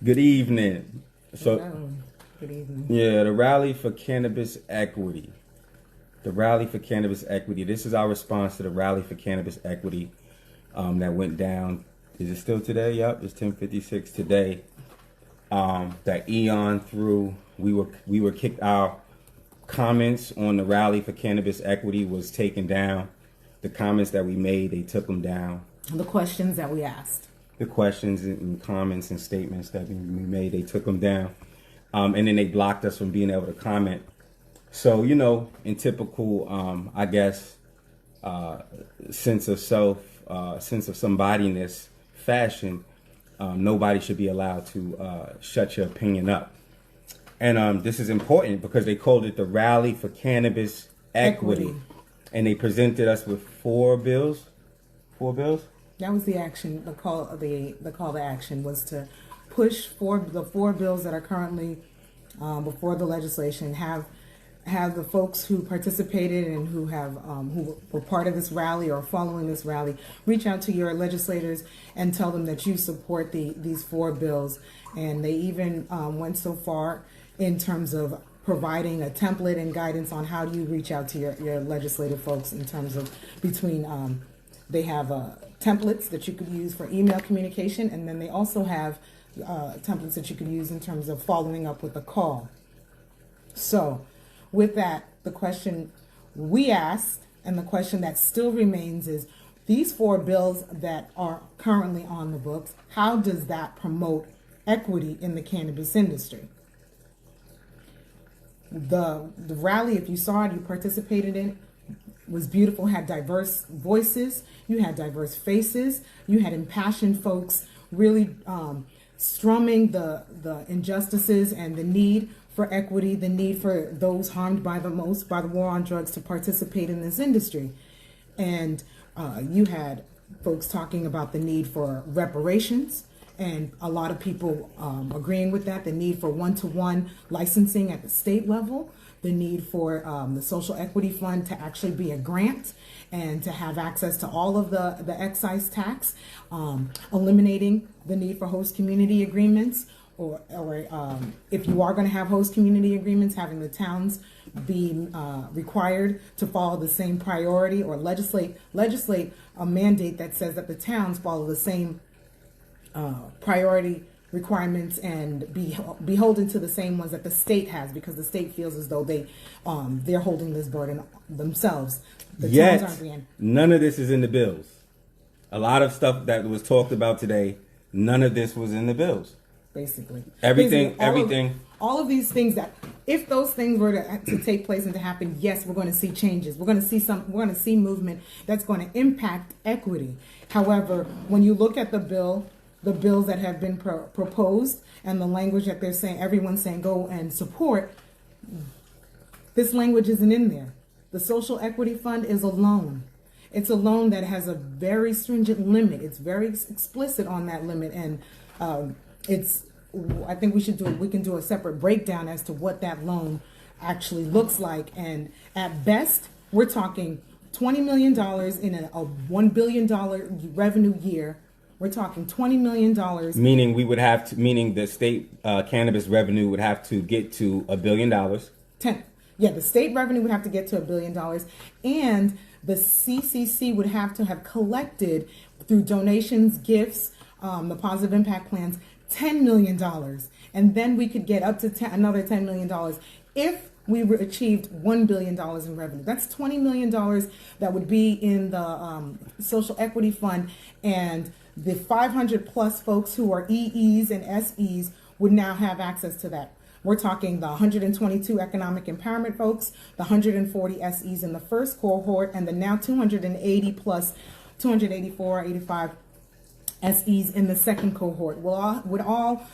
Good evening. So, Hello. Good evening. yeah, the Rally for Cannabis Equity. The Rally for Cannabis Equity. This is our response to the Rally for Cannabis Equity that went down. Is it still today? Yep, it's 10:56 today. That Eon threw. We were kicked. Our comments on the Rally for Cannabis Equity was taken down. The comments that we made, they took them down. The questions that we asked. The questions and comments and statements that we made, they took them down. And then they blocked us from being able to comment. So, in typical, I guess, sense of self, sense of somebodyness fashion, nobody should be allowed to shut your opinion up. And this is important because they called it the Rally for Cannabis Equity. And they presented us with four bills. That was the action. The call to action was to push for the four bills that are currently before the legislation. Have the folks who participated and who were part of this rally or following this rally reach out to your legislators and tell them that you support these four bills. And they even went so far in terms of providing a template and guidance on how do you reach out to your legislative folks in terms of they have templates that you could use for email communication, and then they also have templates that you could use in terms of following up with a call. So with that, the question we asked and the question that still remains is, these four bills that are currently on the books, how does that promote equity in the cannabis industry? The rally, if you saw it, you participated in it, was beautiful, had diverse voices, you had diverse faces, you had impassioned folks really strumming the injustices and the need for equity, the need for those harmed by the war on drugs to participate in this industry. And you had folks talking about the need for reparations, and a lot of people agreeing with that, the need for one-to-one licensing at the state level, the need for the Social Equity Fund to actually be a grant and to have access to all of the excise tax, eliminating the need for host community agreements, or if you are going to have host community agreements, having the towns be required to follow the same priority, or legislate a mandate that says that the towns follow the same priority requirements and be beholden to the same ones that the state has, because the state feels as though they're holding this burden themselves. Yet, none of this is in the bills. A lot of stuff that was talked about today, none of this was in the bills. Basically, all of these things, that if those things were to take place and to happen, yes, we're going to see changes. We're going to see movement that's going to impact equity. However, when you look at the bills that have been proposed and the language that they're saying, everyone's saying go and support, this language isn't in there. The Social Equity Fund is a loan. It's a loan that has a very stringent limit. It's very explicit on that limit, and I think we can do a separate breakdown as to what that loan actually looks like. And at best, we're talking $20 million in a $1 billion revenue year. We're talking $20 million. Meaning the state cannabis revenue would have to get to $1 billion. The state revenue would have to get to $1 billion, and the CCC would have to have collected through donations, gifts, the positive impact plans, $10 million, and then we could get up to another $10 million if we achieved $1 billion in revenue. That's $20 million that would be in the Social Equity Fund, and the 500 plus folks who are EEs and SEs would now have access to that. We're talking the 122 economic empowerment folks, the 140 SEs in the first cohort, and the now 280 plus 284, 85 SEs in the second cohort would all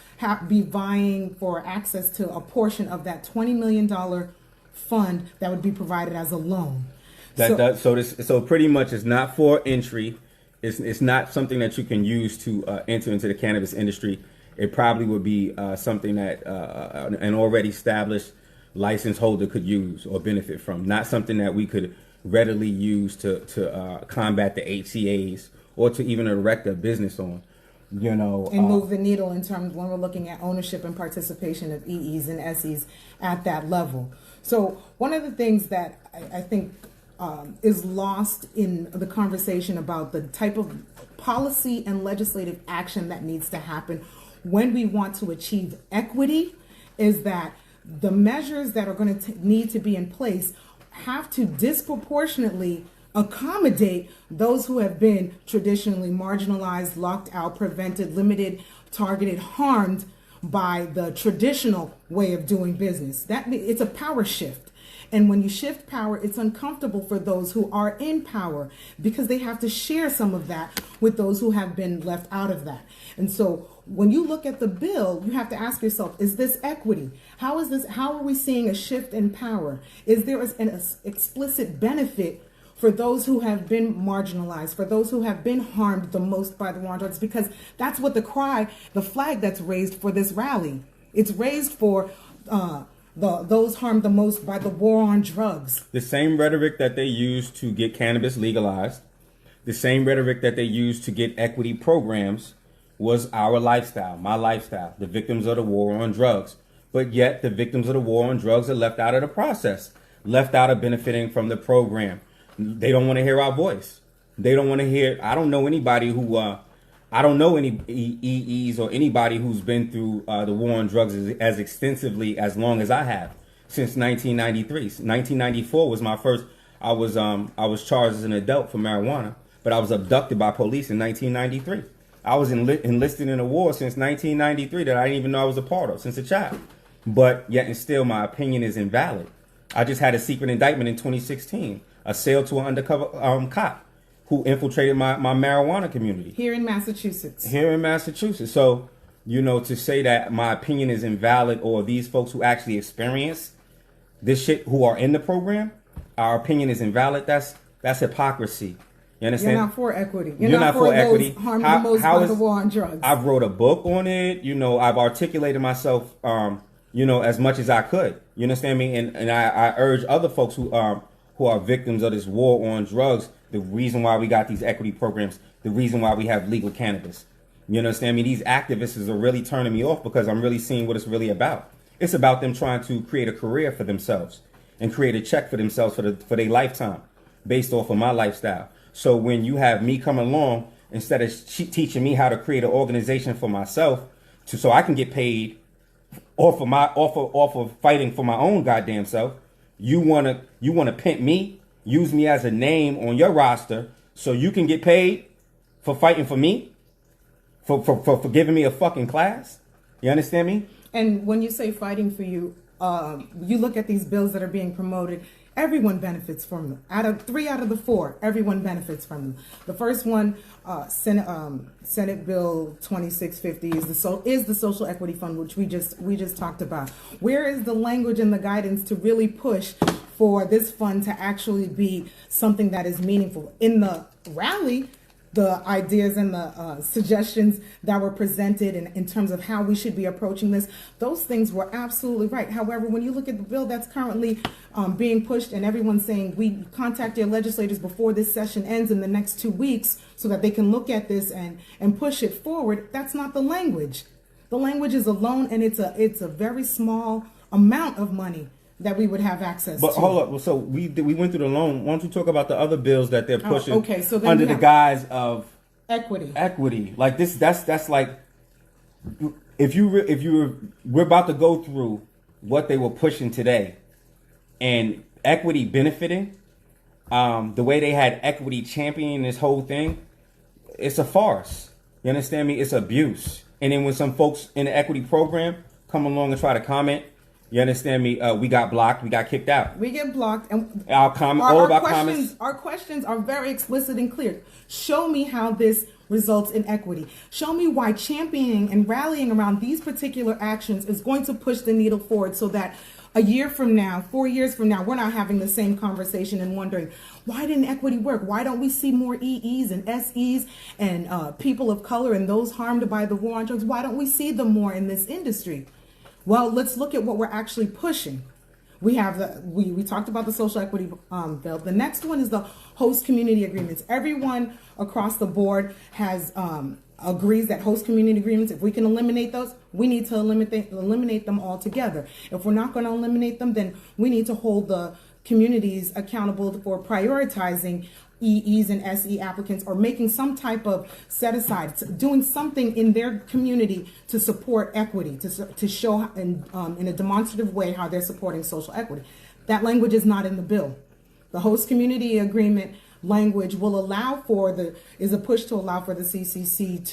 be vying for access to a portion of that $20 million fund that would be provided as a loan. So pretty much it's not for entry. It's not something that you can use to enter into the cannabis industry. It probably would be something that an already established license holder could use or benefit from. Not something that we could readily use to combat the HCAs or to even erect a business on. and move the needle in terms when we're looking at ownership and participation of EEs and SEs at that level. So one of the things that I think is lost in the conversation about the type of policy and legislative action that needs to happen when we want to achieve equity is that the measures that are going to need to be in place have to disproportionately accommodate those who have been traditionally marginalized, locked out, prevented, limited, targeted, harmed by the traditional way of doing business. That it's a power shift. And when you shift power, it's uncomfortable for those who are in power because they have to share some of that with those who have been left out of that. And so when you look at the bill, you have to ask yourself, is this equity? How are we seeing a shift in power? Is there an explicit benefit for those who have been marginalized, for those who have been harmed the most by the war on drugs? Because that's what the flag that's raised for this rally. It's raised for those harmed the most by the war on drugs. The same rhetoric that they used to get cannabis legalized, the same rhetoric that they used to get equity programs was our lifestyle, my lifestyle, the victims of the war on drugs. But yet the victims of the war on drugs are left out of the process, left out of benefiting from the program. They don't want to hear our voice. They don't want to hear. I don't know anybody who, I don't know any EEs or anybody who's been through the war on drugs as extensively as long as I have, since 1993. 1994 was my first. I was charged as an adult for marijuana, but I was abducted by police in 1993. I was enlisted in a war since 1993 that I didn't even know I was a part of since a child. But yet and still, my opinion is invalid. I just had a secret indictment in 2016. A sale to an undercover cop who infiltrated my marijuana community. Here in Massachusetts. So, to say that my opinion is invalid or these folks who actually experience this shit who are in the program, our opinion is invalid, that's hypocrisy. You understand? You're not for equity. You're not for equity. Those harmed the most by the war on drugs. I've wrote a book on it. I've articulated myself, as much as I could. You understand me? And I urge other folks who are victims of this war on drugs, the reason why we got these equity programs, the reason why we have legal cannabis. You understand me? These activists are really turning me off because I'm really seeing what it's really about. It's about them trying to create a career for themselves and create a check for themselves for their lifetime based off of my lifestyle. So when you have me come along, instead of teaching me how to create an organization for myself so I can get paid off of fighting for my own goddamn self, you wanna pimp me, use me as a name on your roster so you can get paid for fighting for me, for giving me a fucking class. You understand me? And when you say fighting for you, you look at these bills that are being promoted, everyone benefits from them. 3 out of the 4, everyone benefits from them. The first one, Senate Bill 2650 is the Social Equity Fund, which we just talked about. Where is the language and the guidance to really push for this fund to actually be something that is meaningful? In the rally, the ideas and the suggestions that were presented in terms of how we should be approaching this, those things were absolutely right. However, when you look at the bill that's currently being pushed and everyone's saying we contact your legislators before this session ends in the next 2 weeks so that they can look at this and push it forward, that's not the language. The language is a loan, and it's a very small amount of money that we would have access to. But hold up, so we went through the loan. Why don't you talk about the other bills that they're pushing So then under the guise of equity? Like this, that's like we're about to go through what they were pushing today, and equity benefiting, the way they had equity championing this whole thing, it's a farce. You understand me? It's abuse. And then when some folks in the equity program come along and try to comment, you understand me? We got blocked. We got kicked out. We get blocked, and our comments. Our questions are very explicit and clear. Show me how this results in equity. Show me why championing and rallying around these particular actions is going to push the needle forward, so that a year from now, 4 years from now, we're not having the same conversation and wondering, why didn't equity work? Why don't we see more EEs and SEs and people of color and those harmed by the war on drugs? Why don't we see them more in this industry? Well, let's look at what we're actually pushing. We have we talked about the social equity bill. The next one is the host community agreements. Everyone across the board has agrees that host community agreements, if we can eliminate those, we need to eliminate them altogether. If we're not going to eliminate them, then we need to hold the communities accountable for prioritizing EEs and SE applicants, or making some type of set aside, doing something in their community to support equity, to show in a demonstrative way how they're supporting social equity. That language is not in the bill. The host community agreement language will allow for is a push to allow for the CCC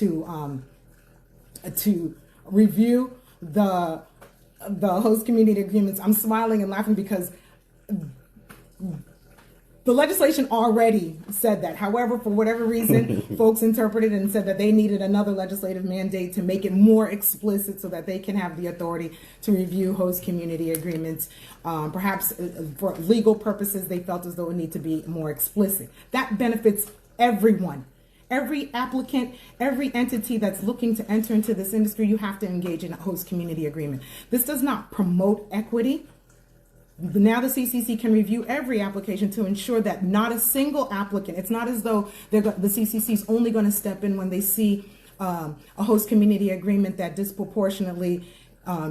to review the host community agreements. I'm smiling and laughing because the legislation already said that. However, for whatever reason, folks interpreted and said that they needed another legislative mandate to make it more explicit so that they can have the authority to review host community agreements. Perhaps for legal purposes, they felt as though it needed to be more explicit. That benefits everyone. Every applicant, every entity that's looking to enter into this industry, you have to engage in a host community agreement. This does not promote equity. Now the CCC can review every application to ensure that not a single applicant, it's not as though the CCC is only going to step in when they see a host community agreement that disproportionately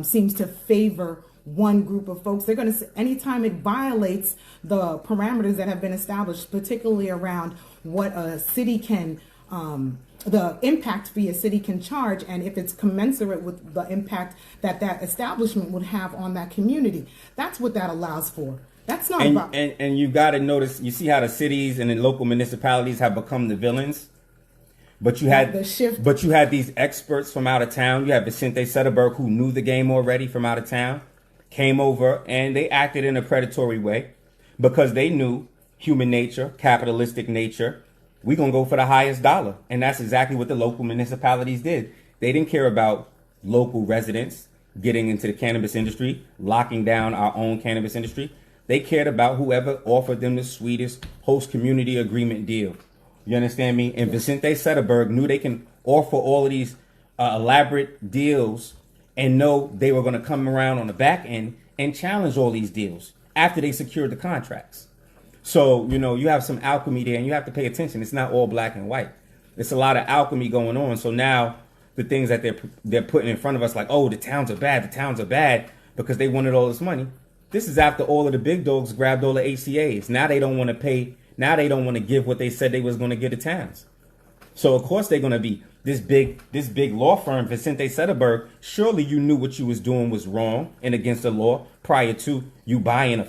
seems to favor one group of folks. They're going to, anytime it violates the parameters that have been established, particularly around what a city can, the impact fee a city can charge, and if it's commensurate with the impact that that establishment would have on that community. That's what that allows for. That's not about... And you got to notice, you see how the cities and the local municipalities have become the villains? But you had the shift. But you had these experts from out of town. You had Vicente Sederberg, who knew the game already from out of town, came over, and they acted in a predatory way because they knew human nature, capitalistic nature. We're going to go for the highest dollar. And that's exactly what the local municipalities did. They didn't care about local residents getting into the cannabis industry, locking down our own cannabis industry. They cared about whoever offered them the sweetest host community agreement deal. You understand me? And Vicente Sederberg knew they can offer all of these elaborate deals and know they were going to come around on the back end and challenge all these deals after they secured the contracts. So, you know, you have some alchemy there, and you have to pay attention. It's not all black and white. There's a lot of alchemy going on. So now the things that they're putting in front of us, like, oh, the towns are bad because they wanted all this money. This is after all of the big dogs grabbed all the ACAs. Now they don't want to pay. Now they don't want to give what they said they was going to give the towns. So of course they're going to be this big law firm, Vicente Sederberg. Surely you knew what you was doing was wrong and against the law prior to you buying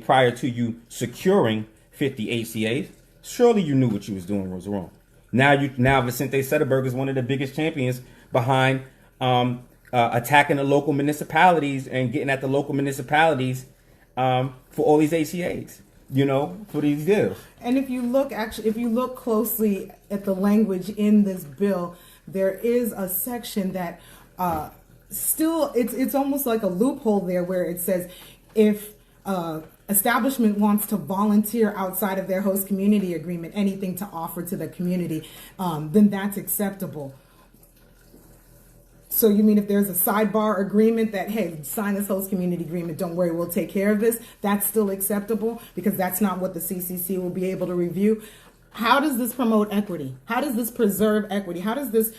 prior to you securing 50 ACAs. Surely you knew what you was doing was wrong. Now Vicente Sederberg is one of the biggest champions behind attacking the local municipalities and getting at the local municipalities for all these ACAs, you know, for these deals. And if you look closely at the language in this bill, there is a section that still, it's almost like a loophole there where it says, if establishment wants to volunteer outside of their host community agreement, anything to offer to the community, then that's acceptable. So you mean if there's a sidebar agreement that, hey, sign this host community agreement, don't worry, we'll take care of this, that's still acceptable because that's not what the CCC will be able to review. How does this promote equity? How does this preserve equity? How does this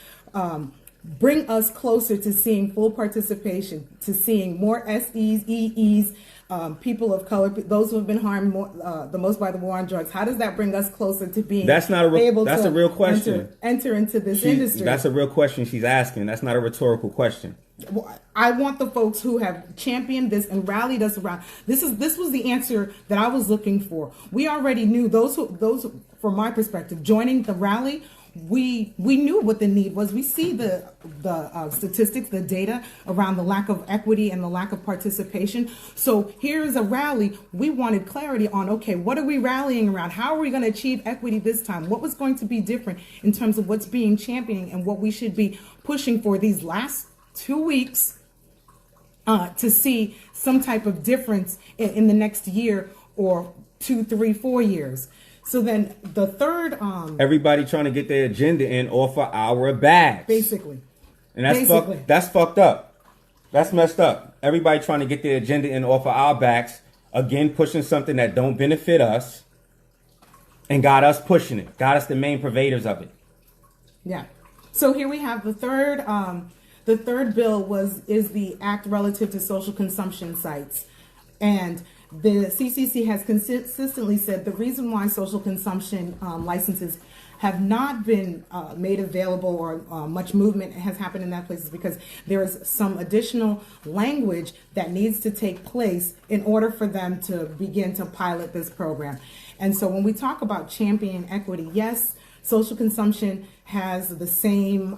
bring us closer to seeing full participation, to seeing more SEs, EEs, people of color, those who have been harmed the most by the war on drugs? How does that bring us closer to being able to a real question. Enter into this industry? That's a real question she's asking. That's not a rhetorical question. I want the folks who have championed this and rallied us around. This was the answer that I was looking for. We already knew those from my perspective, joining the rally. We knew what the need was. We see the statistics, the data around the lack of equity and the lack of participation. So here's a rally. We wanted clarity on, okay, what are we rallying around? How are we going to achieve equity this time? What was going to be different in terms of what's being championed and what we should be pushing for these last 2 weeks to see some type of difference in the next year or 2, 3, 4 years. So then the third... everybody trying to get their agenda in off of our backs. Basically. And that's fucked up. That's messed up. Everybody trying to get their agenda in off of our backs. Again, pushing something that don't benefit us. And got us pushing it. Got us the main purveyors of it. Yeah. So here we have the third. The third bill is the act relative to social consumption sites, and the CCC has consistently said the reason why social consumption licenses have not been made available, or much movement has happened in that place, is because there is some additional language that needs to take place in order for them to begin to pilot this program. And so when we talk about champion equity, yes, social consumption has the same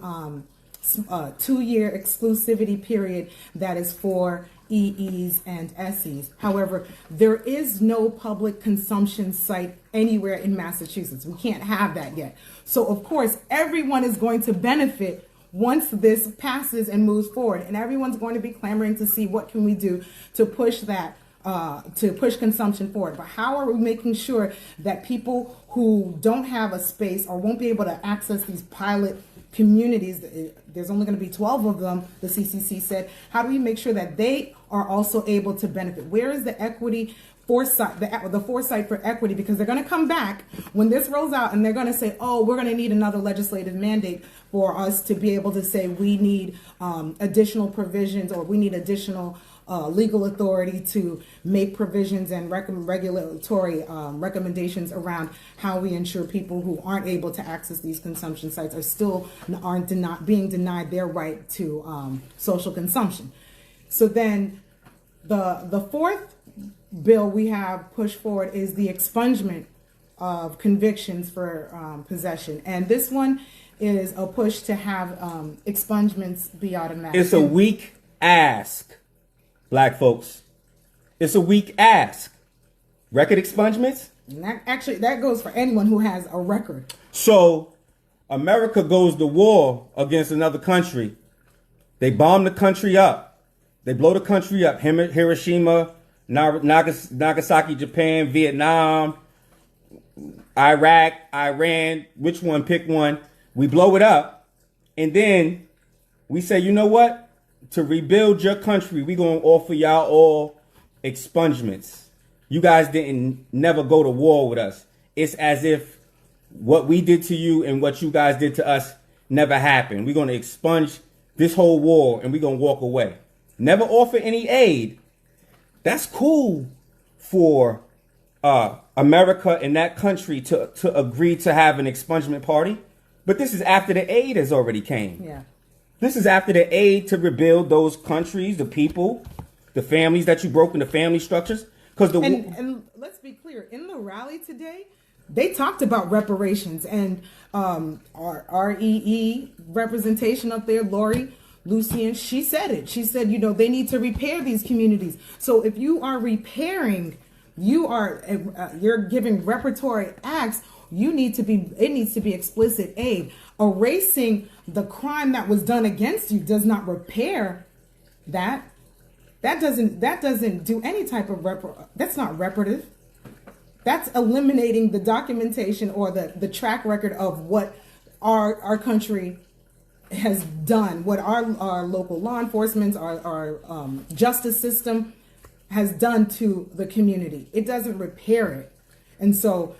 2-year exclusivity period that is for EEs and SEs. However, there is no public consumption site anywhere in Massachusetts. We can't have that yet. So of course, everyone is going to benefit once this passes and moves forward, and everyone's going to be clamoring to see what can we do to push that, to push consumption forward. But how are we making sure that people who don't have a space or won't be able to access these pilot communities, there's only going to be 12 of them, the CCC said, how do we make sure that they are also able to benefit? Where is the equity foresight, the foresight for equity? Because they're going to come back when this rolls out and they're going to say, oh, we're going to need another legislative mandate for us to be able to say we need additional provisions, or we need additional legal authority to make provisions and regulatory recommendations around how we ensure people who aren't able to access these consumption sites aren't being denied their right to social consumption. So then the fourth bill we have pushed forward is the expungement of convictions for possession. And this one is a push to have expungements be automatic. It's a weak ask, black folks. It's a weak ask. Record expungements? That goes for anyone who has a record. So America goes to war against another country. They bomb the country up. They blow the country up. Hiroshima, Nagasaki, Japan, Vietnam, Iraq, Iran, which one? Pick one. We blow it up. And then we say, you know what? To rebuild your country, we're going to offer y'all all expungements. You guys didn't never go to war with us. It's as if what we did to you and what you guys did to us never happened. We're going to expunge this whole war and we're going to walk away. Never offer any aid. That's cool for America and that country to agree to have an expungement party. But this is after the aid has already came. Yeah. This is after the aid to rebuild those countries, the people, the families that you broke into family structures. And let's be clear, in the rally today, they talked about reparations, and our REE representation up there, Lori Lucian, she said it. She said, they need to repair these communities. So if you are repairing, you're giving reparatory acts. It needs to be explicit aid. Erasing the crime that was done against you does not repair that. That doesn't do any type of that's not reparative. That's eliminating the documentation or the track record of what our country has done, what our local law enforcement, our justice system has done to the community. It doesn't repair it. And so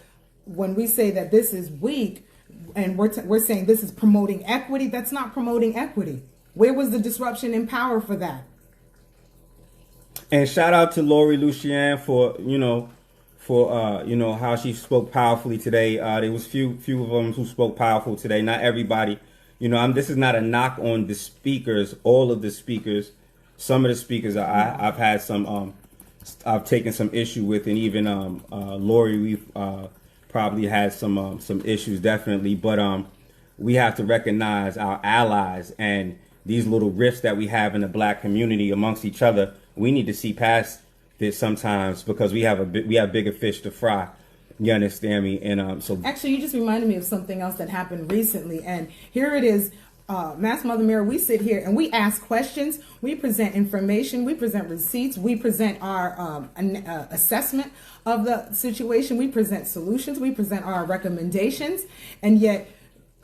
when we say that this is weak and we're saying this is promoting equity, that's not promoting equity. Where was the disruption in power for that? And shout out to Lori Lucian for how she spoke powerfully today. There was few of them who spoke powerful today. Not everybody. This is not a knock on the speakers. All of the speakers, some of the speakers I've had some I've taken some issue with, and even Lori, we've probably had some issues, definitely. But we have to recognize our allies and these little rifts that we have in the black community amongst each other. We need to see past this sometimes because we have bigger fish to fry. You understand me? And so actually, you just reminded me of something else that happened recently. And here it is, Mass Mother Mirror. We sit here and we ask questions. We present information. We present receipts. We present our assessment of the situation. We present solutions. We present our recommendations. And yet,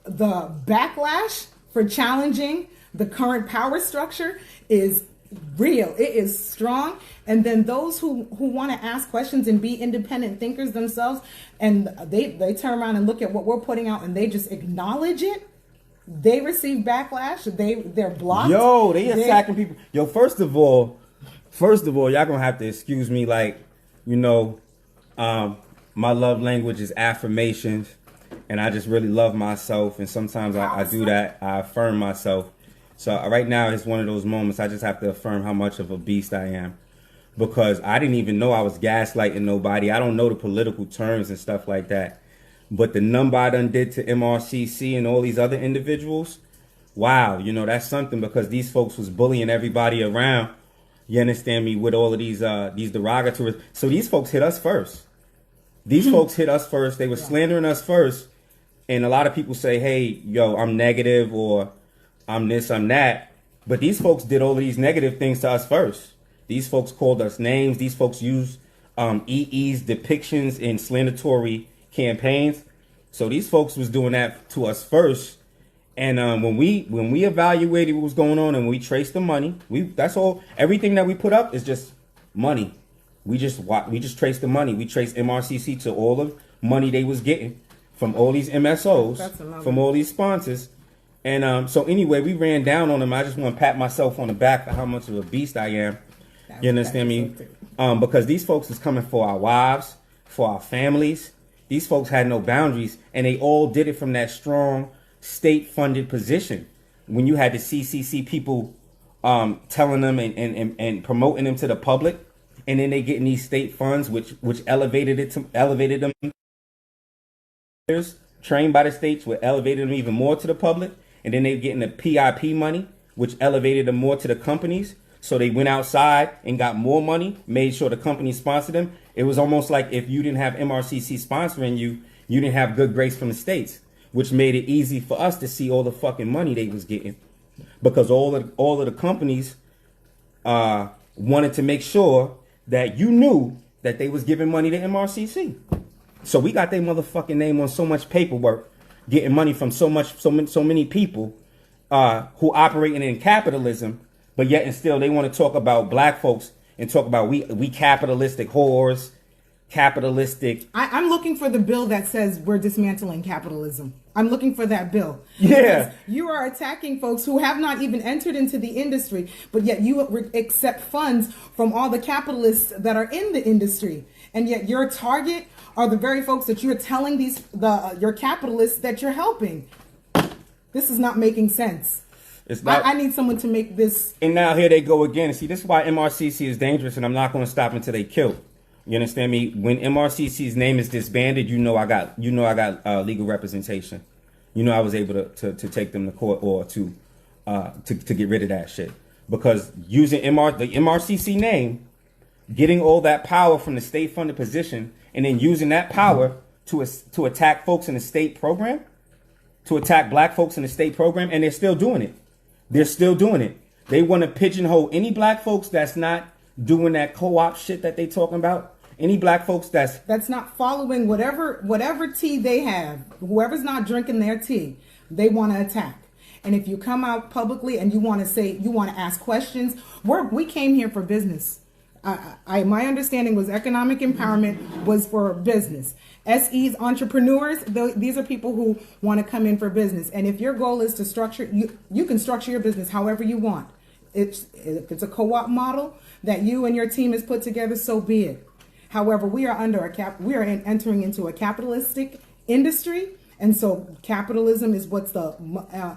the backlash for challenging the current power structure is real. It is strong. And then those who want to ask questions and be independent thinkers themselves, and they turn around and look at what we're putting out and they just acknowledge it. they receive backlash. They're blocked. Yo, they attacking people. Yo, first of all, y'all gonna have to excuse me. Like, you know, my love language is affirmations, and I just really love myself. And sometimes I do that. I affirm myself. So right now it's one of those moments I just have to affirm how much of a beast I am, because I didn't even know I was gaslighting nobody. I don't know the political terms and stuff like that. But the number I done did to MRCC and all these other individuals, wow, you know, that's something, because these folks was bullying everybody around. You understand me? With all of these derogatories. So these folks hit us first. These folks hit us first. They were slandering us first. And a lot of people say, hey, yo, I'm negative, or I'm this, I'm that. But these folks did all of these negative things to us first. These folks called us names. These folks used EE's depictions in slandatory campaigns. So these folks was doing that to us first. And when we evaluated what was going on and we traced the money, that's all. Everything that we put up is just money. We just traced the money. We traced MRCC to all the money they was getting from all these MSOs, from all these sponsors. And so anyway, we ran down on them. I just want to pat myself on the back for how much of a beast I am. You understand me? Because these folks is coming for our wives, for our families. These folks had no boundaries, and they all did it from that strong state-funded position. When you had the CCC people telling them and promoting them to the public, and then they getting these state funds, which elevated them. Trained by the states, which elevated them even more to the public, and then they getting the PIP money, which elevated them more to the companies. So they went outside and got more money, made sure the company sponsored them. It was almost like if you didn't have MRCC sponsoring you, you didn't have good grace from the states, which made it easy for us to see all the fucking money they was getting, because all of the companies wanted to make sure that you knew that they was giving money to MRCC. So we got their motherfucking name on so much paperwork, getting money from so many people who operating in capitalism. But yet and still, they want to talk about black folks and talk about we capitalistic whores, capitalistic. I'm looking for the bill that says we're dismantling capitalism. I'm looking for that bill. Yeah. Because you are attacking folks who have not even entered into the industry, but yet you accept funds from all the capitalists that are in the industry. And yet your target are the very folks that you're telling your capitalists that you're helping. This is not making sense. It's not, I need someone to make this. And now here they go again. See, this is why MRCC is dangerous, and I'm not going to stop until they kill. You understand me? When MRCC's name is disbanded, you know I got legal representation. You know I was able to take them to court or to get rid of that shit, because using the MRCC name, getting all that power from the state funded position, and then using that power to attack folks in the state program, to attack black folks in the state program, and they're still doing it. They're still doing it. They want to pigeonhole any black folks that's not doing that co-op shit that they talking about. Any black folks that's not following whatever tea they have, whoever's not drinking their tea, they want to attack. And if you come out publicly and you want to ask questions, we came here for business. My understanding was economic empowerment was for business. SEs, entrepreneurs, these are people who want to come in for business. And if your goal is to structure, you can structure your business however you want. If it's a co-op model that you and your team has put together, so be it. However, we are entering into a capitalistic industry. And so capitalism is what's the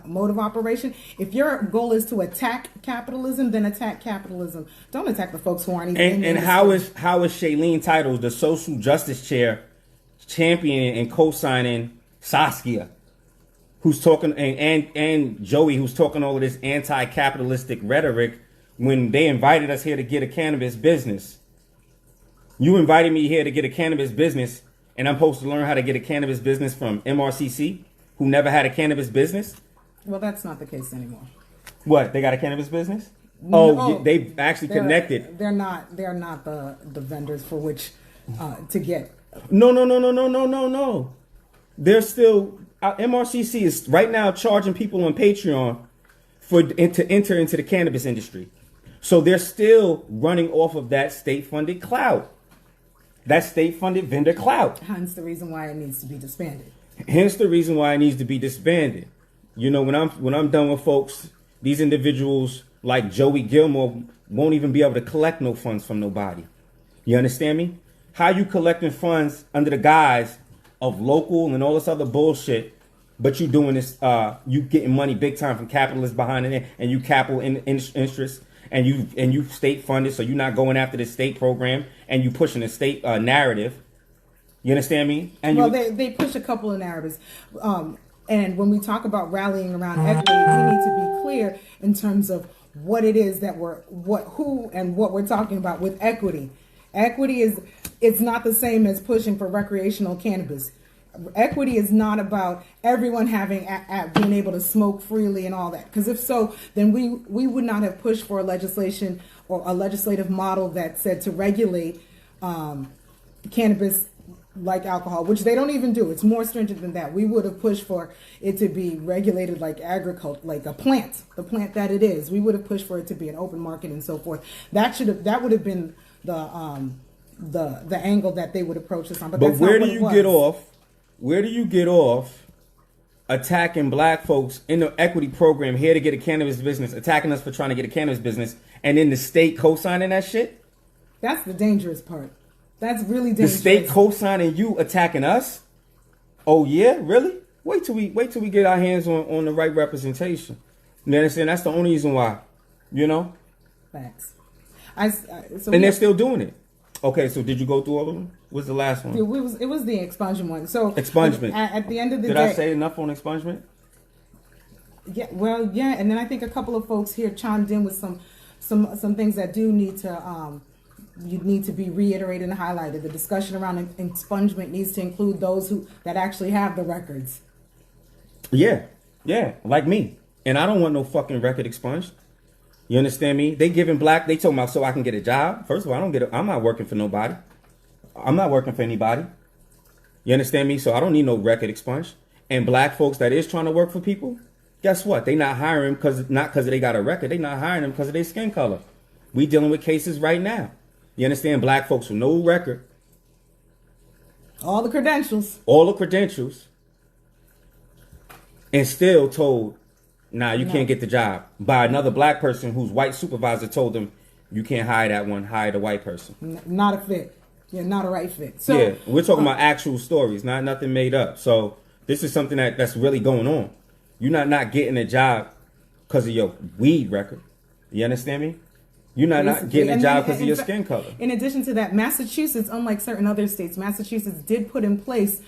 mode of operation. If your goal is to attack capitalism, then attack capitalism. Don't attack the folks who aren't even in the industry. How is Shaleen Titles, the social justice chair, championing and co-signing Saskia, who's talking, and Joey, who's talking all of this anti-capitalistic rhetoric, when they invited us here to get a cannabis business? You invited me here to get a cannabis business, and I'm supposed to learn how to get a cannabis business from MRCC, who never had a cannabis business? Well, that's not the case anymore. What? They got a cannabis business? No, they actually connected. They're not the vendors for which to get. No. They're still MRCC is right now charging people on Patreon to enter into the cannabis industry. So they're still running off of that state-funded clout. That state-funded vendor clout. Hence the reason why it needs to be disbanded. You know, when I'm done with folks, these individuals like Joey Gilmore won't even be able to collect no funds from nobody. You understand me? How you collecting funds under the guise of local and all this other bullshit, but you doing this, you getting money big time from capitalists behind it, and you capital interest, and you state funded, so you're not going after the state program, and you pushing the state narrative. You understand me? And well, they push a couple of narratives. And when we talk about rallying around equity, we need to be clear in terms of what it is that who and what we're talking about with equity. Equity it's not the same as pushing for recreational cannabis. Equity is not about everyone having being able to smoke freely and all that. Because if so, then we would not have pushed for a legislation or a legislative model that said to regulate cannabis like alcohol, which they don't even do. It's more stringent than that. We would have pushed for it to be regulated like agriculture, like the plant that it is. We would have pushed for it to be an open market and so forth. That would have been the angle that they would approach this on. But that's where do you get off? Where do you get off attacking black folks in the equity program here to get a cannabis business, attacking us for trying to get a cannabis business, and then the state co-signing that shit? That's the dangerous part. That's really dangerous. The state co-signing you attacking us? Oh yeah, really? Wait till we get our hands on the right representation. You understand? That's the only reason why. You know? Facts. And they're still doing it. Okay, so did you go through all of them? What's the last one? It was the expungement one. So expungement. At the end of the day, did I say enough on expungement? Yeah. Well, yeah. And then I think a couple of folks here chimed in with some things that do need to you need to be reiterated and highlighted. The discussion around expungement needs to include those that actually have the records. Yeah, like me. And I don't want no fucking record expunged. You understand me? They talking about so I can get a job. First of all, I'm not working for nobody. I'm not working for anybody. You understand me? So I don't need no record expunged. And black folks that is trying to work for people, guess what? They not hiring not because they got a record. They not hiring them because of their skin color. We dealing with cases right now. You understand? Black folks with no record. All the credentials. And still told, nah, you can't get the job. By another black person whose white supervisor told them, you can't hire that one, hire the white person. Not a fit. Yeah, not a right fit. So, yeah, we're talking about actual stories, not nothing made up. So this is something that's really going on. You're not getting a job because of your weed record. You understand me? You're not getting a job because of your skin color. In addition to that, Massachusetts, unlike certain other states, Massachusetts did put in place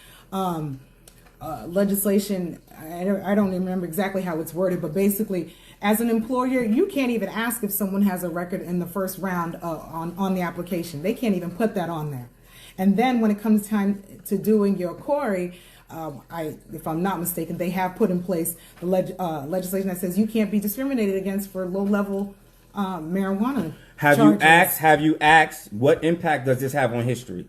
legislation. I don't even remember exactly how it's worded, but basically, as an employer, you can't even ask if someone has a record in the first round on the application. They can't even put that on there. And then when it comes time to doing your query, if I'm not mistaken, they have put in place the legislation that says you can't be discriminated against for low-level marijuana charges. Have you asked what impact does this have on history?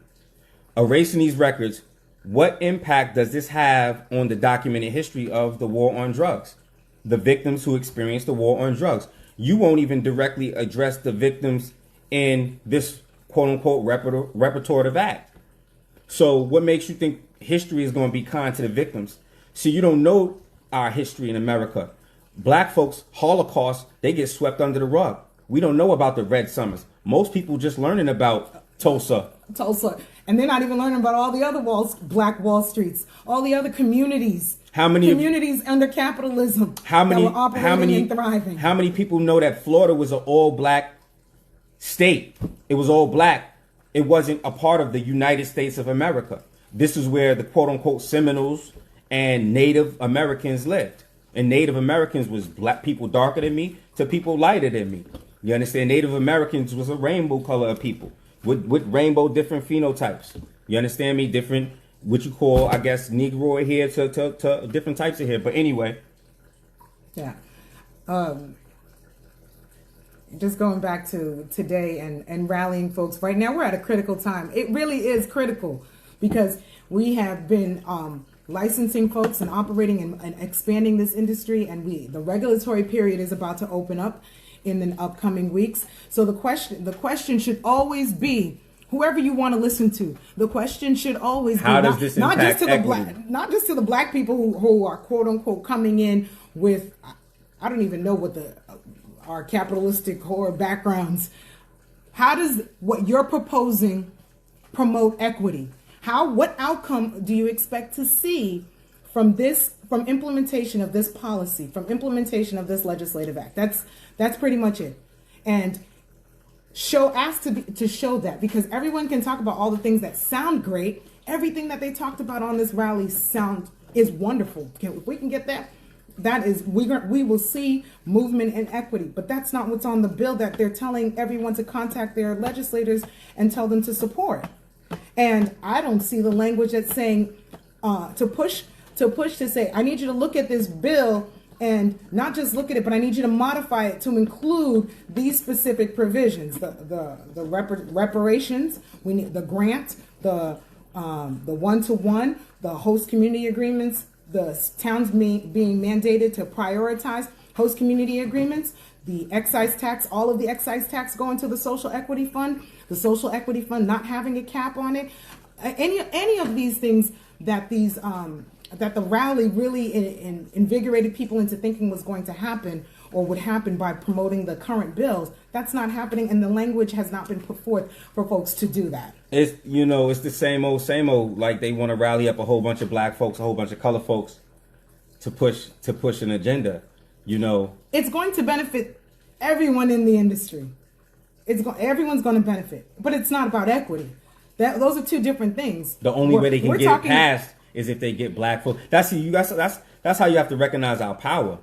Erasing these records, what impact does this have on the documented history of the war on drugs? The victims who experienced the war on drugs. You won't even directly address the victims in this quote-unquote reparative act. So what makes you think history is going to be kind to the victims? See, you don't know our history in America. Black folks, Holocaust, they get swept under the rug. We don't know about the Red Summers. Most people just learning about Tulsa. And they're not even learning about all the other Black Wall Streets, all the other communities. Communities under capitalism that were operating and thriving. How many people know that Florida was an all-black state? It was all black. It wasn't a part of the United States of America. This is where the quote-unquote Seminoles and Native Americans lived. And Native Americans was black people darker than me to people lighter than me. You understand? Native Americans was a rainbow color of people with rainbow different phenotypes. You understand me? Different, what you call, I guess, Negroid here to different types of hair. But anyway. Yeah. Just going back to today and rallying folks. Right now we're at a critical time. It really is critical because we have been licensing folks and operating and expanding this industry, and the regulatory period is about to open up in the upcoming weeks. So the question should always be, whoever you want to listen to, the question should always be how does this impact equity? Not just to the black people who are quote unquote coming in with, I don't even know what our capitalistic core backgrounds. How does what you're proposing promote equity? What outcome do you expect to see from implementation of this policy, from implementation of this legislative act? That's pretty much it. And ask to show that, because everyone can talk about all the things that sound great. Everything that they talked about on this rally is wonderful. If we can get that is we will see movement and equity. But that's not what's on the bill that they're telling everyone to contact their legislators and tell them to support. And I don't see the language that's saying to push to say, I need you to look at this bill and not just look at it, but I need you to modify it to include these specific provisions: the reparations, we need the grant, the one-to-one, the host community agreements, the towns being mandated to prioritize host community agreements, the excise tax, all of the excise tax going to the social equity fund, the social equity fund not having a cap on it, any of these things that that the rally really invigorated people into thinking was going to happen or would happen by promoting the current bills. That's not happening, and the language has not been put forth for folks to do that. It's it's the same old. Like they want to rally up a whole bunch of black folks, a whole bunch of color folks to push an agenda. It's going to benefit everyone in the industry. Everyone's going to benefit, but it's not about equity. Those are two different things. The only way they can get it passed is if they get black folks. That's how you have to recognize our power.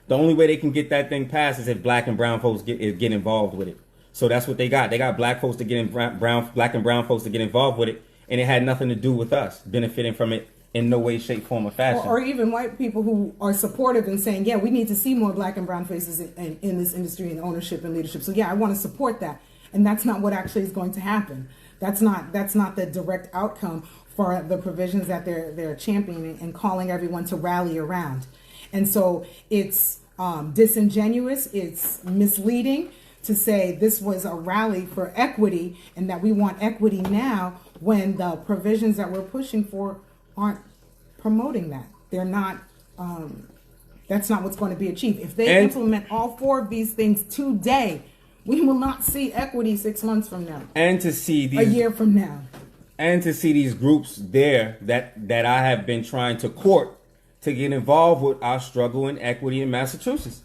The only way they can get that thing passed is if black and brown folks get involved with it. So that's what they got. They got black folks to get in, black and brown folks to get involved with it, and it had nothing to do with us benefiting from it in no way, shape, form, or fashion. Or even white people who are supportive and saying, yeah, we need to see more black and brown faces in this industry and ownership and leadership. So yeah, I want to support that. And that's not what actually is going to happen. That's not the direct outcome for the provisions that they're championing and calling everyone to rally around. And so it's disingenuous, it's misleading to say this was a rally for equity and that we want equity now when the provisions that we're pushing for aren't promoting that. They're not, that's not what's going to be achieved. If they implement all four of these things today, we will not see equity 6 months from now. And to see a year from now. And to see these groups there that I have been trying to court to get involved with our struggle in equity in Massachusetts.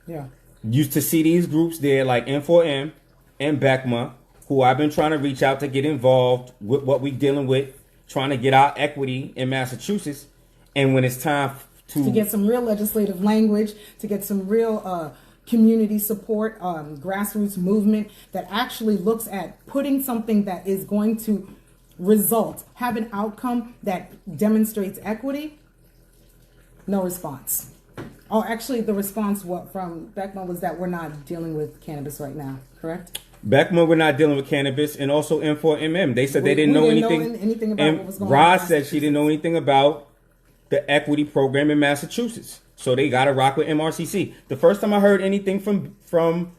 Yeah. Used to see these groups there like N4M and BECMA, who I've been trying to reach out to get involved with what we're dealing with, trying to get our equity in Massachusetts. And when it's time to get some real legislative language, to get some real community support, grassroots movement that actually looks at putting something that is going to have an outcome that demonstrates equity, no response. Oh, actually, the response from BECMA was that we're not dealing with cannabis right now, correct? BECMA, we're not dealing with cannabis, and also N4MM. They said they didn't know anything about what was going on. Roz said she didn't know anything about the equity program in Massachusetts. So they got to rock with MRCC. The first time I heard anything from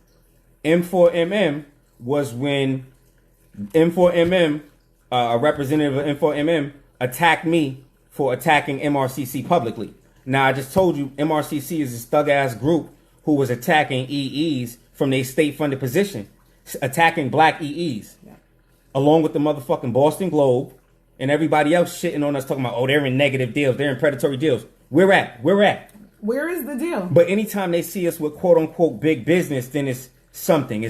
M4MM was when M4MM, a representative of M4MM, attacked me for attacking MRCC publicly. Now, I just told you MRCC is this thug-ass group who was attacking EEs from their state-funded position, attacking black EEs, along with the motherfucking Boston Globe and everybody else shitting on us, talking about, oh, they're in negative deals, they're in predatory deals. Where at? Where is the deal? But anytime they see us with quote-unquote big business, then it's something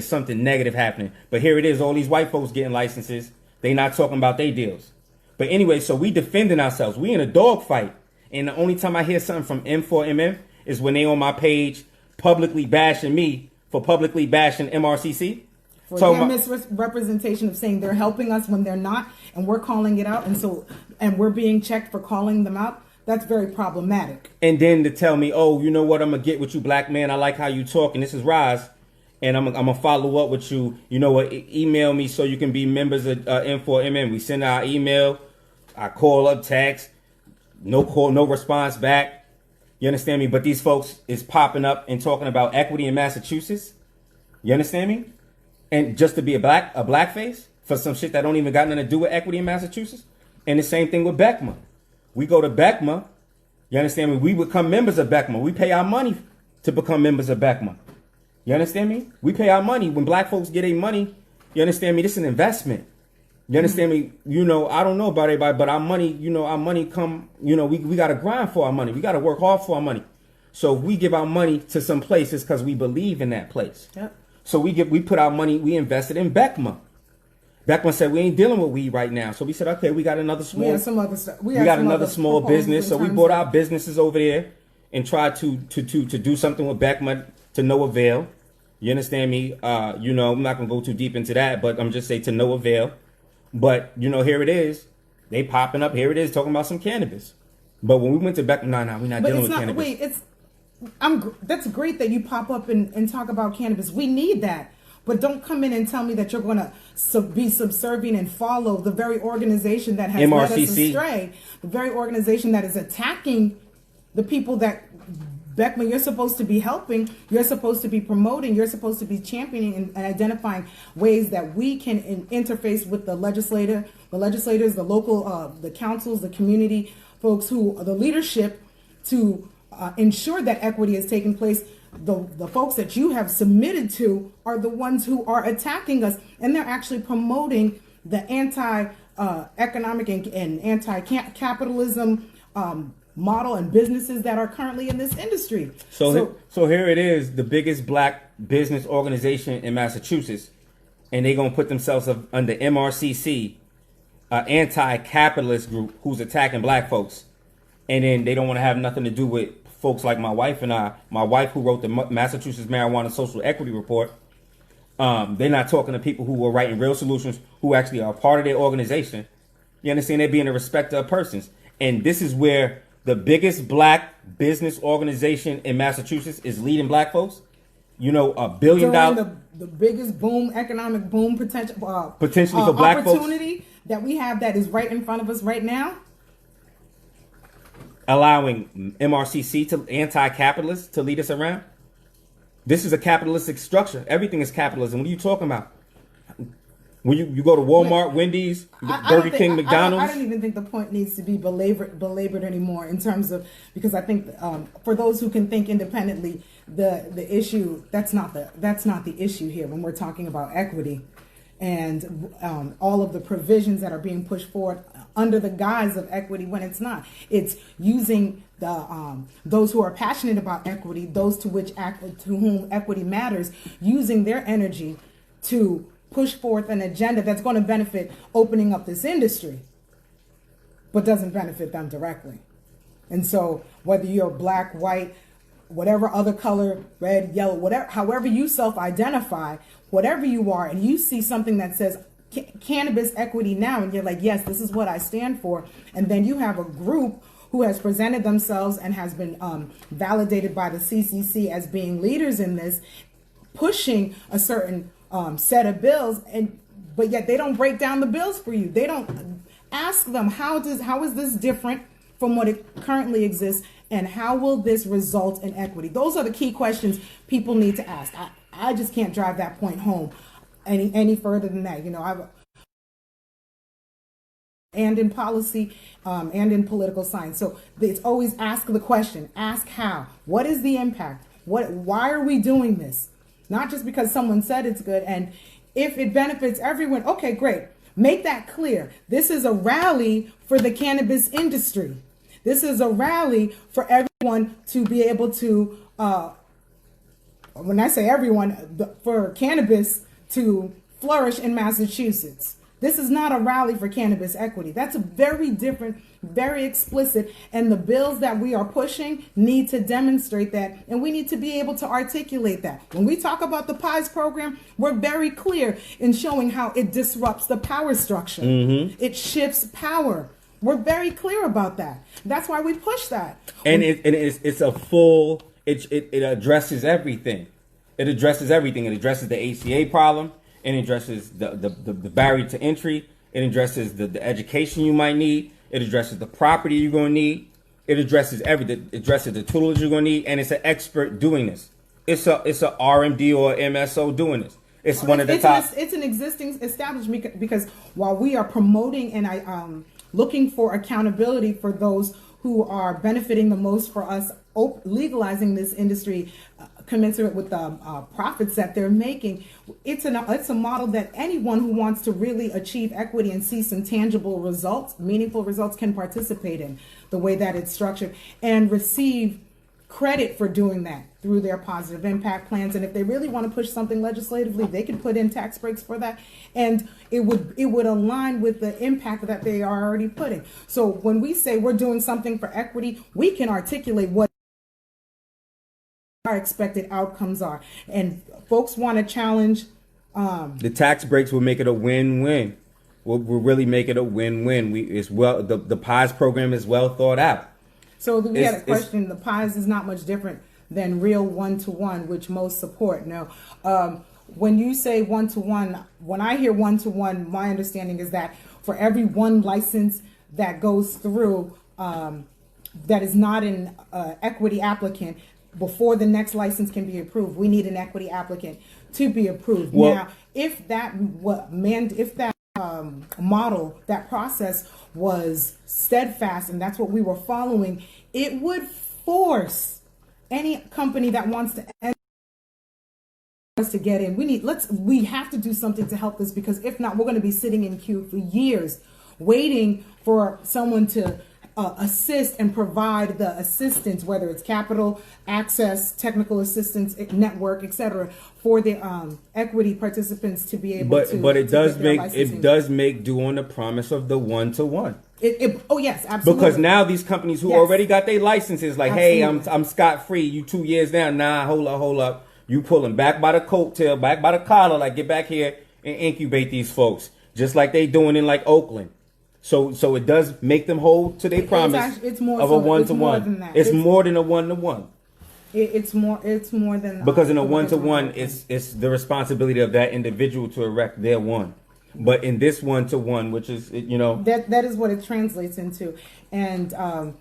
negative happening. But here it is, all these white folks getting licenses. They not talking about their deals. But anyway, so we defending ourselves. We in a dogfight. And the only time I hear something from M4MM is when they on my page publicly bashing me for publicly bashing MRCC. For their misrepresentation of saying they're helping us when they're not, and we're calling it out, and we're being checked for calling them out. That's very problematic. And then to tell me, oh, you know what, I'm going to get with you, black man. I like how you talk, and this is Roz, and I'm going to follow up with you. You know what, email me so you can be members of M4MM. We send our email, I call up, text, no call, no response back. You understand me? But these folks is popping up and talking about equity in Massachusetts. You understand me? And just to be a blackface for some shit that don't even got nothing to do with equity in Massachusetts. And the same thing with BECMA. We go to BECMA You understand me? We become members of BECMA. We pay our money to become members of BECMA. You understand me? We pay our money. When black folks get their money, you understand me? This is an investment. You understand me? You know, I don't know about everybody, but our money, you know, our money come, you know, we got to grind for our money. We got to work hard for our money. So if we give our money to some places because we believe in that place. Yep. So we put our money, we invested in BECMA. BECMA said we ain't dealing with weed right now. So we said, okay, we got another small, we have some other stuff. We got another small business. So we brought our businesses over there and tried to do something with BECMA to no avail. You understand me? You know, I'm not going to go too deep into that, but I'm just saying to no avail. But, you know, here it is. They popping up. Here it is talking about some cannabis. But when we went to BECMA, no, we're not dealing with cannabis. Wait, that's great that you pop up and talk about cannabis. We need that. But don't come in and tell me that you're going to be subservient and follow the very organization that has led us astray. The very organization that is attacking the people that BECMA, you're supposed to be helping, you're supposed to be promoting, you're supposed to be championing and identifying ways that we can interface with the legislators, the local, the councils, the community folks who are the leadership to ensure that equity is taking place. The folks that you have submitted to are the ones who are attacking us, and they're actually promoting the anti-economic and anti-capitalism model and businesses that are currently in this industry. So here it is, the biggest black business organization in Massachusetts, and they're going to put themselves under MRCC, an anti-capitalist group who's attacking black folks. And then they don't want to have nothing to do with folks like my wife and I. My wife, who wrote the Massachusetts Marijuana Social Equity Report. They're not talking to people who are writing real solutions, who actually are part of their organization. You understand? They're being a respecter of persons. And this is where the biggest black business organization in Massachusetts is leading black folks. You know, $1 billion. The biggest boom, economic boom potentially for black folks. Opportunity that we have that is right in front of us right now. Allowing MRCC to anti-capitalists to lead us around. This is a capitalistic structure. Everything is capitalism. What are you talking about? When you go to Walmart, Wendy's, Burger King, McDonald's. I don't even think the point needs to be belabored anymore in terms of, because I think for those who can think independently, the issue that's not the issue here when we're talking about equity and all of the provisions that are being pushed forward under the guise of equity when it's not. It's using the those who are passionate about equity, those to whom equity matters, using their energy to push forth an agenda that's going to benefit opening up this industry, but doesn't benefit them directly. And so whether you're black, white, whatever other color, red, yellow, whatever, however you self-identify, whatever you are, and you see something that says cannabis equity now, and you're like, yes, this is what I stand for. And then you have a group who has presented themselves and has been validated by the CCC as being leaders in this, pushing a certain set of bills, but yet they don't break down the bills for you. They don't ask them how is this different from what it currently exists, and how will this result in equity? Those are the key questions people need to ask. I just can't drive that point home any further than that. You know, and in policy and in political science. So it's always ask the question, ask how, what is the impact? Why are we doing this? Not just because someone said it's good, and if it benefits everyone, okay, great. Make that clear. This is a rally for the cannabis industry. This is a rally for everyone to be able to, when I say everyone, for cannabis to flourish in Massachusetts. This is not a rally for cannabis equity. That's a very different, very explicit, and the bills that we are pushing need to demonstrate that, and we need to be able to articulate that. When we talk about the PIES program, we're very clear in showing how it disrupts the power structure. Mm-hmm. It shifts power. We're very clear about that. That's why we push that. And it's a full, it addresses everything. It addresses everything. It addresses the ACA problem. It addresses the barrier to entry. It addresses the education you might need. It addresses the property you're going to need. It addresses everything. It addresses the tools you're going to need. And it's an expert doing this. It's a RMD or MSO doing this. It's one of the top. It's an existing establishment, because while we are promoting and looking for accountability for those who are benefiting the most for us legalizing this industry commensurate with the profits that they're making. It's a model that anyone who wants to really achieve equity and see some tangible results, meaningful results, can participate in the way that it's structured and receive credit for doing that through their positive impact plans. And if they really want to push something legislatively, they can put in tax breaks for that, and it would align with the impact that they are already putting. So when we say we're doing something for equity, we can articulate what our expected outcomes are. And folks want to challenge the tax breaks will make it a win-win. We'll really make it a win-win. The PIES program is well thought out. So we had a question. The PIES is not much different than real one-to-one, which most support. Now, when you say one-to-one, when I hear one-to-one, my understanding is that for every one license that goes through that is not an equity applicant, before the next license can be approved, we need an equity applicant to be approved. Well, now, if that model, that process was steadfast and that's what we were following, it would force any company that wants to us to get in. We have to do something to help this, because if not, we're going to be sitting in queue for years waiting for someone to assist and provide the assistance, whether it's capital, access, technical assistance, network, etc., for the equity participants to be able to. But it does make due on the promise of the one-to-one. Oh yes, absolutely. Because now these companies who already got their licenses, like, absolutely, hey, I'm scot free. You 2 years down. Nah, hold up. You pulling back by the coattail, back by the collar. Like, get back here and incubate these folks, just like they doing in like Oakland. So it does make them hold to their promise it's more of a one-to-one. It's more than a one-to-one. It's more than, because in a one-to-one, it's the responsibility of that individual to erect their one. But in this one-to-one, which is, that is what it translates into. And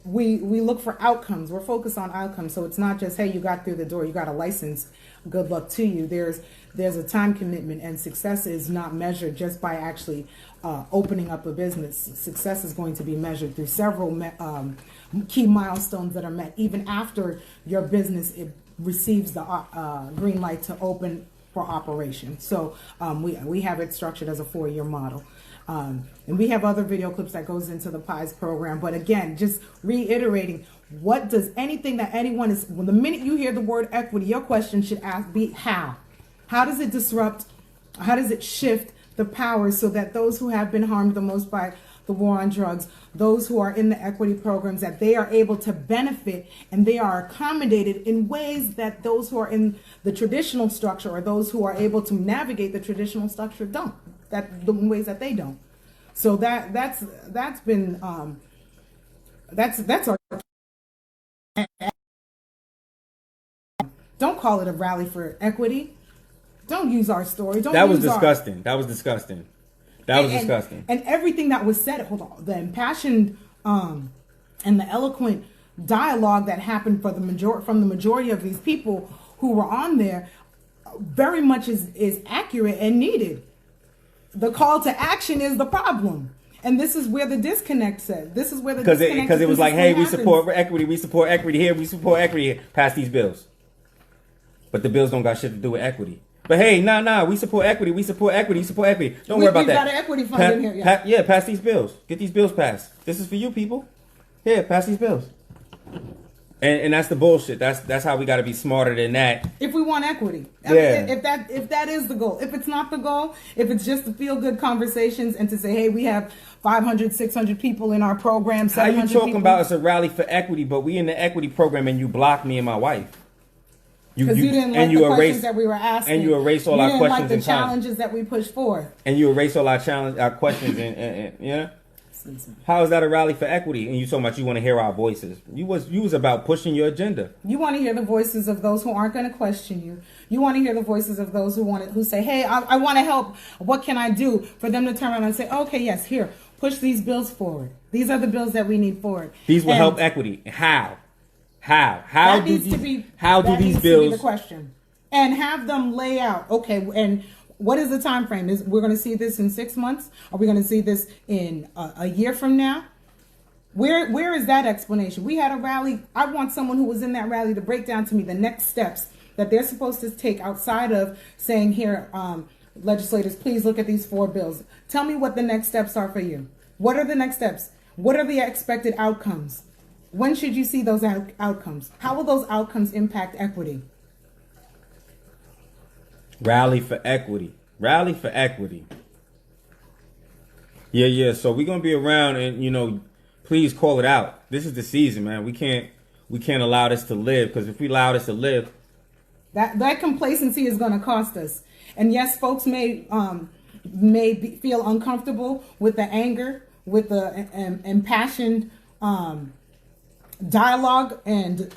we look for outcomes. We're focused on outcomes. So it's not just, hey, you got through the door, you got a license, good luck to you. There's a time commitment, and success is not measured just by actually opening up a business. Success is going to be measured through several key milestones that are met even after your business receives the green light to open for operation. So we have it structured as a 4-year model. And we have other video clips that goes into the PIES program. But again, just reiterating, what does anything that anyone is, when the minute you hear the word equity, your question should be how? How does it disrupt, how does it shift the power so that those who have been harmed the most by the war on drugs, those who are in the equity programs, that they are able to benefit and they are accommodated in ways that those who are in the traditional structure, or those who are able to navigate the traditional structure, don't. The ways that they don't. So that's been that's our. Don't call it a rally for equity. Don't use our story. That was disgusting. That was disgusting. And everything that was said, the impassioned and the eloquent dialogue that happened from the majority of these people who were on there, very much is accurate and needed. The call to action is the problem. And this is where the disconnect said. This is where the disconnect, because it was like, hey, we support equity here, we support equity here. Pass these bills. But the bills don't got shit to do with equity. But hey, nah, we support equity. Don't worry about that. We got an equity fund in here. Yeah, pass these bills. Get these bills passed. This is for you, people. Yeah, pass these bills. And that's the bullshit. That's how we got to be smarter than that. If we want equity, yeah. If that is the goal. If it's not the goal, if it's just to feel good conversations and to say, hey, we have 500, 600 people in our program. How you talking about it's a rally for equity, but we in the equity program and you blocked me and my wife? Because you didn't like the questions that we were asking, and you erased all our questions. You didn't like the challenges that we pushed forth, and you erased all our questions and yeah. How is that a rally for equity? And you talking about you want to hear our voices? You was about pushing your agenda. You want to hear the voices of those who aren't going to question you. You want to hear the voices of those who say, "Hey, I want to help. What can I do?" For them to turn around and say, "Okay, yes, here, push these bills forward. These are the bills that we need forward. These will help equity." How do these bills? To be the question, and have them lay out. Okay, and what is the time frame? We're going to see this in 6 months? Are we going to see this in a year from now? Where is that explanation? We had a rally. I want someone who was in that rally to break down to me the next steps that they're supposed to take outside of saying, here, legislators, please look at these 4 bills. Tell me what the next steps are for you. What are the next steps? What are the expected outcomes? When should you see those outcomes? How will those outcomes impact equity? Rally for equity. Rally for equity. Yeah. So we're gonna be around, and please call it out. This is the season, man. We can't allow this to live, because if we allow this to live, that complacency is going to cost us. And yes, folks may feel uncomfortable with the anger, with the impassioned dialogue and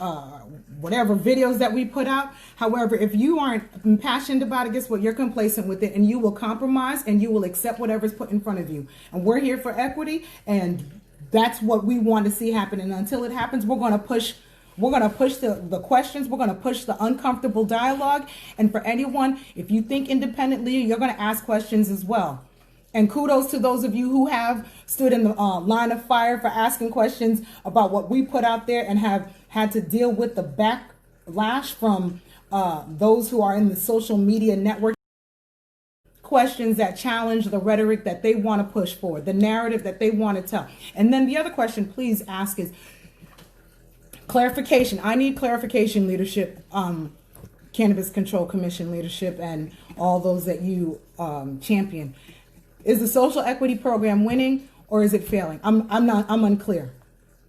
whatever videos that we put out. However, if you aren't impassioned about it, guess what? You're complacent with it, and you will compromise and you will accept whatever's put in front of you. And we're here for equity, and that's what we want to see happen. And until it happens, we're going to push the questions. We're going to push the uncomfortable dialogue. And for anyone, if you think independently, you're going to ask questions as well. And kudos to those of you who have stood in the line of fire for asking questions about what we put out there, and have had to deal with the backlash from those who are in the social media network. Questions that challenge the rhetoric that they want to push forward, the narrative that they want to tell. And then the other question, please ask, is clarification. I need clarification, leadership, Cannabis Control Commission leadership, and all those that you champion. Is the social equity program winning, or is it failing? I'm unclear.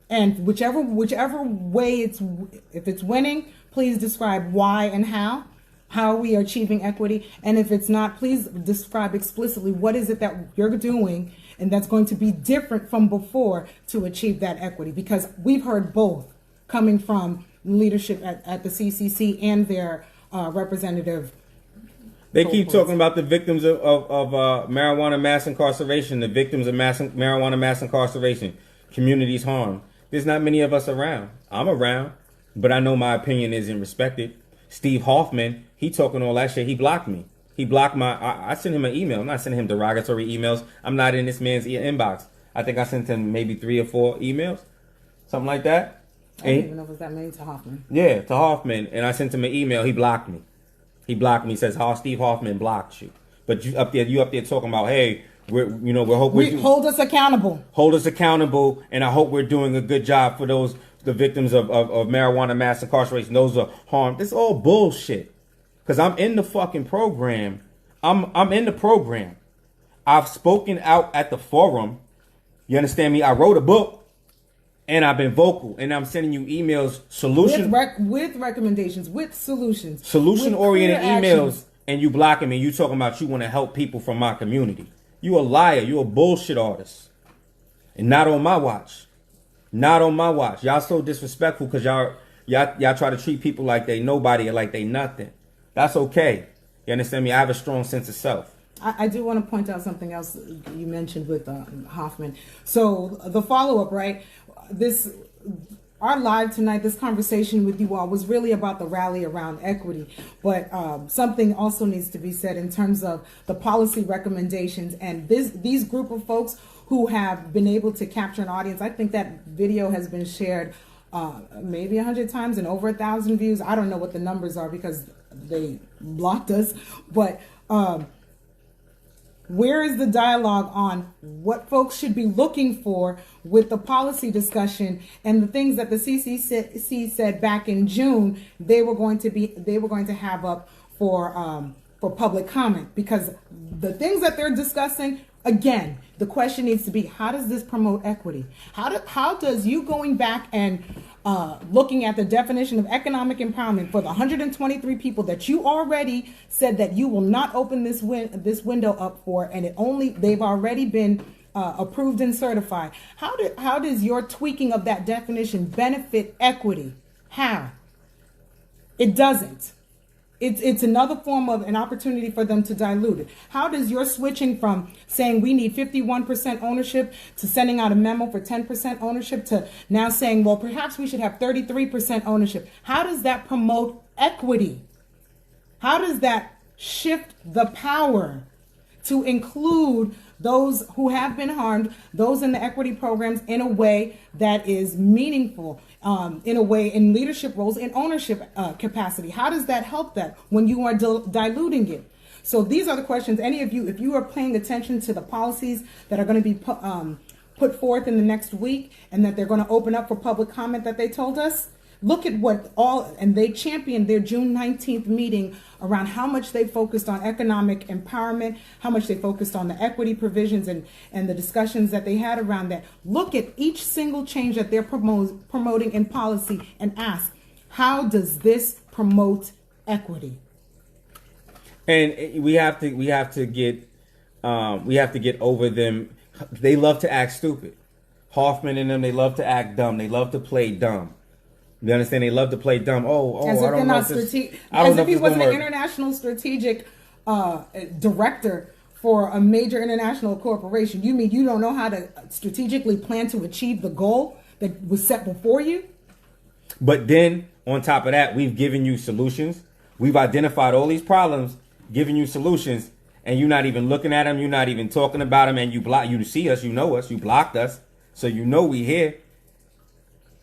And whichever way if it's winning, please describe why and how we are achieving equity. And if it's not, please describe explicitly what is it that you're doing and that's going to be different from before to achieve that equity. Because we've heard both coming from leadership at the CCC and their representative. They keep talking about the victims of marijuana mass incarceration, the victims of marijuana mass incarceration, communities harmed. There's not many of us around. I'm around, but I know my opinion isn't respected. Steve Hoffman, he talking all that shit. He blocked me. He blocked I sent him an email. I'm not sending him derogatory emails. I'm not in this man's inbox. I think I sent him maybe 3 or 4 emails, something like that. I don't even know if it's that many to Hoffman. Yeah, to Hoffman. And I sent him an email. He blocked me. He blocked me. He says, Steve Hoffman blocked you. But you up there talking about, hey, we're hold us accountable. Hold us accountable, and I hope we're doing a good job for the victims of marijuana mass incarceration. Those are harmed. This is all bullshit. Because I'm in the fucking program. I'm in the program. I've spoken out at the forum. You understand me? I wrote a book. And I've been vocal, and I'm sending you emails, with recommendations, with solutions, solution-oriented emails, and you blocking me. You talking about you want to help people from my community. You a liar. You a bullshit artist, and not on my watch. Not on my watch. Y'all so disrespectful because y'all try to treat people like they nobody or like they nothing. That's okay. You understand me? I have a strong sense of self. I do want to point out something else you mentioned with Hoffman. So the follow-up, right? Our live tonight, this conversation with you all was really about the rally around equity, but something also needs to be said in terms of the policy recommendations and these group of folks who have been able to capture an audience. I think that video has been shared maybe 100 times and over 1,000 views. I don't know what the numbers are because they blocked us, but where is the dialogue on what folks should be looking for with the policy discussion and the things that the CCC said back in June they were going to have up for public comment? Because the things that they're discussing, again, the question needs to be, how does this promote equity? How does you going back and looking at the definition of economic empowerment for the 123 people that you already said that you will not open this window up for, and they've already been approved and certified. How does your tweaking of that definition benefit equity? How? It doesn't. It's another form of an opportunity for them to dilute it. How does your switching from saying we need 51% ownership to sending out a memo for 10% ownership to now saying, well, perhaps we should have 33% ownership? How does that promote equity? How does that shift the power to include those who have been harmed, those in the equity programs, in a way that is meaningful, in a way in leadership roles, in ownership capacity? How does that help that when you are diluting it? So these are the questions. Any of you, if you are paying attention to the policies that are going to be put forth in the next week, and that they're going to open up for public comment that they told us, look at what all, and they championed their June 19th meeting around how much they focused on economic empowerment, how much they focused on the equity provisions and the discussions that they had around that. Look at each single change that they're promoting in policy and ask, how does this promote equity? And we have to get over them. They love to act stupid. Hoffman and them, they love to act dumb. They love to play dumb. You understand? They love to play dumb. As if they're not strategic. As if he was an international strategic director for a major international corporation. You mean you don't know how to strategically plan to achieve the goal that was set before you? But then, on top of that, we've given you solutions. We've identified all these problems, given you solutions, and you're not even looking at them. You're not even talking about them, and you see us, you know us, you blocked us, so you know we here.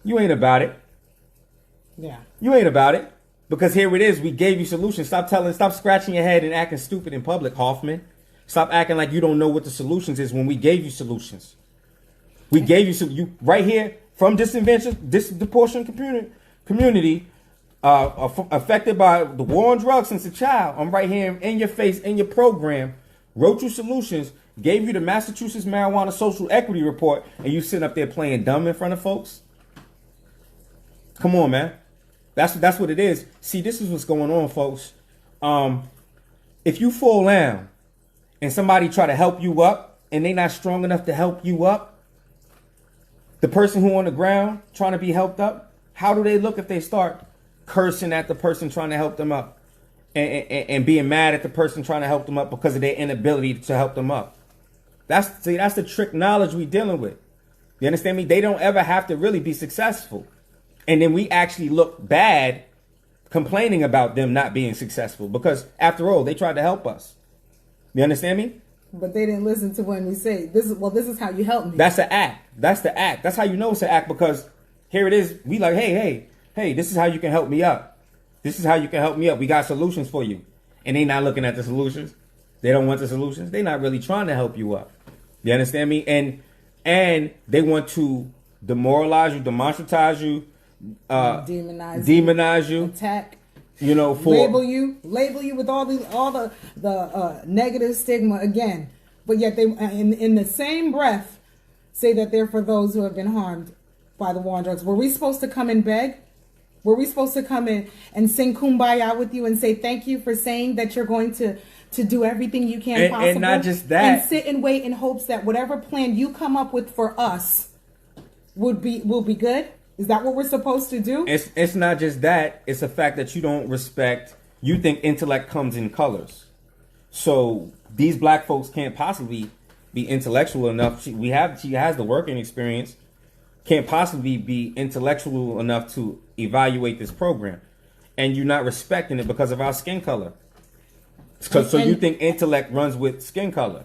You ain't about it. Yeah. You ain't about it. Because here it is. We gave you solutions. Stop scratching your head and acting stupid in public, Hoffman. Stop acting like you don't know what the solutions is when we gave you solutions. We gave you right here from disproportionate community affected by the war on drugs since a child. I'm right here in your face, in your program, wrote you solutions, gave you the Massachusetts Marijuana Social Equity Report, and you sitting up there playing dumb in front of folks? Come on, man. That's what it is. See, this is what's going on, folks. If you fall down and somebody try to help you up and they not strong enough to help you up, the person who on the ground trying to be helped up, how do they look if they start cursing at the person trying to help them up and being mad at the person trying to help them up because of their inability to help them up? That's the trick knowledge we dealing with. You understand me? They don't ever have to really be successful. And then we actually look bad complaining about them not being successful because, after all, they tried to help us. You understand me? But they didn't listen to when we say, this is how you help me. That's the act. That's the act. That's how you know it's an act, because here it is. We like, hey, this is how you can help me up. This is how you can help me up. We got solutions for you. And they not looking at the solutions. They don't want the solutions. They're not really trying to help you up. You understand me? And they want to demoralize you, demonstratize you, demonize you, attack, for label you with all the negative stigma again. But yet they, in the same breath, say that they're for those who have been harmed by the war on drugs. Were we supposed to come and beg? Were we supposed to come in and sing kumbaya with you and say thank you for saying that you're going to do everything you can possible? And not just that. And sit and wait in hopes that whatever plan you come up with for us will be good? Is that what we're supposed to do? It's not just that. It's the fact that you don't respect. You think intellect comes in colors. So these black folks can't possibly be intellectual enough. She has the working experience. Can't possibly be intellectual enough to evaluate this program. And you're not respecting it because of our skin color. So you think intellect runs with skin color.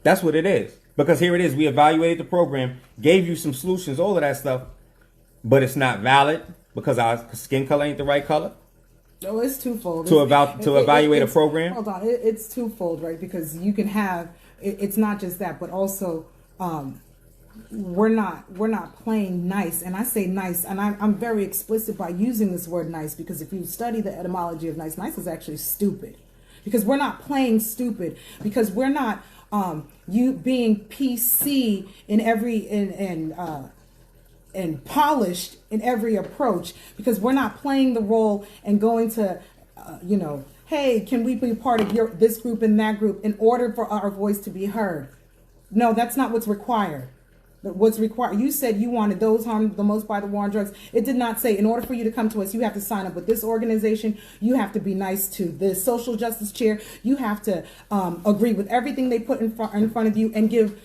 That's what it is. Because here it is, we evaluated the program, gave you some solutions, all of that stuff, but it's not valid because our skin color ain't the right color. No, it's twofold. To evaluate a program? Hold on, it's twofold, right? Because you can have, it's not just that, but also we're not playing nice. And I say nice, and I'm very explicit by using this word nice, because if you study the etymology of nice is actually stupid. Because we're not playing stupid, because we're not you being PC in every and polished in every approach, because we're not playing the role and going to hey, can we be part of this group and that group in order for our voice to be heard? No, that's not what's required. What's required, you said you wanted those harmed the most by the war on drugs. It did not say in order for you to come to us, you have to sign up with this organization. You have to be nice to the social justice chair. You have to agree with everything they put in front of you and give